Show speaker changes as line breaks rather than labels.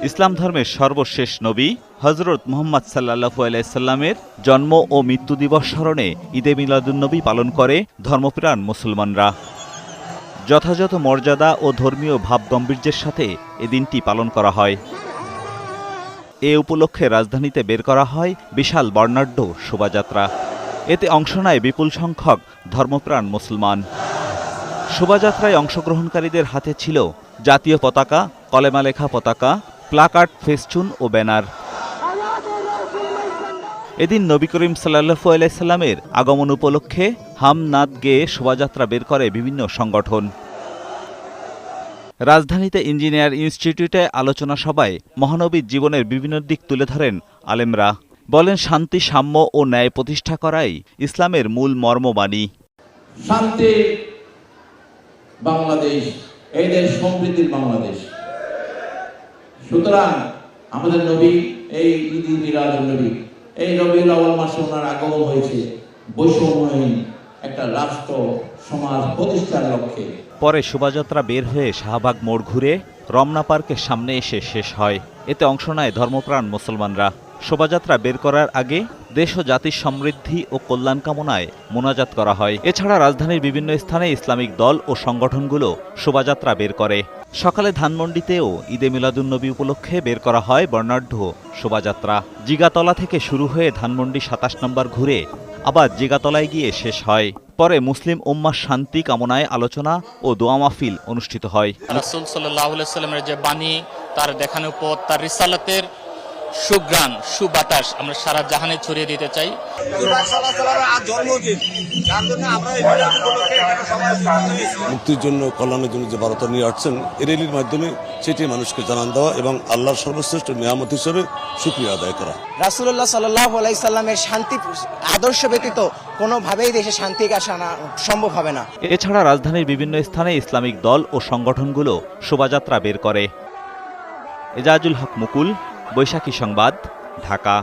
ইসলাম ধর্মের সর্বশেষ নবী হযরত মুহাম্মদ সাল্লাল্লাহু আলাইহি সাল্লামের জন্ম ও মৃত্যু দিবস স্মরণে ঈদে মিলাদুন্নবী পালন করে ধর্মপ্রাণ মুসলমানরা। যথাযথ মর্যাদা ও ধর্মীয় ভাবগম্ভীর্যের সাথে এ দিনটি পালন করা হয়। এ উপলক্ষে রাজধানীতে বের করা হয় বিশাল বর্ণাঢ্য শোভাযাত্রা। এতে অংশ নেয় বিপুল সংখ্যক ধর্মপ্রাণ মুসলমান। শোভাযাত্রায় অংশগ্রহণকারীদের হাতে ছিল জাতীয় পতাকা, কলেমা লেখা পতাকা, প্লাকার্ড, ফেস্টুন ও ব্যানার। এদিন নবী করিম সাল্লাল্লাহু আলাইহি সাল্লামের আগমন উপলক্ষে হামনাদ গেয়ে শোভাযাত্রা বের করে বিভিন্ন সংগঠন। রাজধানীতে ইঞ্জিনিয়ার ইনস্টিটিউটে আলোচনা সভায় মহানবীর জীবনের বিভিন্ন দিক তুলে ধরেন আলেমরা। বলেন, শান্তি, সাম্য ও ন্যায় প্রতিষ্ঠা করাই ইসলামের মূল মর্মবাণী।
শান্তি বাংলাদেশ, এই দেশ সমৃদ্ধির বাংলাদেশ। সুতরাং আমাদের নবী এই ঈদ মিলাদুন্নবী, এই রবিউল আউয়াল মাসে ওনার আগমন হয়েছে বৈষম্যহীন একটা রাষ্ট্র সমাজ প্রতিষ্ঠার লক্ষ্যে।
পরে শোভাযাত্রা বের হয়ে শাহবাগ মোড় ঘুরে রমনা পার্কের সামনে এসে শেষ হয়। এতে অংশ নেয় ধর্মপ্রাণ মুসলমানরা। শোভাযাত্রা বের করার আগে দেশ ও জাতির সমৃদ্ধি ও কল্যাণ কামনায় মোনাজাত করা হয়। এছাড়া রাজধানীর বিভিন্ন স্থানে ইসলামিক দল ও সংগঠনগুলো শোভাযাত্রা বের করে। সকালে ধানমন্ডিতেও ঈদে মিলাদুন্নবী উপলক্ষে বের করা হয় বর্ণাঢ্য শোভাযাত্রা। জিগাতলা থেকে শুরু হয়ে ধানমন্ডি ২৭ নম্বর ঘুরে আবার জিগাতলায় গিয়ে শেষ হয়। পরে মুসলিম উম্মার শান্তি কামনায় আলোচনা ও দোয়া মাহফিল অনুষ্ঠিত হয়।
রাসূল সাল্লাল্লাহু আলাইহি সাল্লামের যে বাণী, তার দেখানো পথ, তার রিসালাতের সুঘ্রাণ, সুবাতাস আমরা সারা জাহানে ছড়িয়ে দিতে চাই।
মুক্তির জন্য, কল্যাণের জন্য যে বার্তা নিয়ে আসছেন এই র্যালির মাধ্যমে সেটি মানুষকে জানান দেওয়া এবং আল্লাহর সর্বশ্রেষ্ঠ নিয়ামত হিসেবে শুকরিয়া আদায় করা।
রাসূলুল্লাহ সাল্লাল্লাহু আলাইহি সাল্লামের শান্তি আদর্শ ব্যতীত কোনোভাবেই দেশে শান্তি আনা সম্ভব হবে না।
এছাড়া রাজধানীর বিভিন্ন স্থানে ইসলামিক দল ও সংগঠনগুলো শোভাযাত্রা বের করে। এজাজুল হক মুকুল, বৈশাখী সংবাদ, ঢাকা।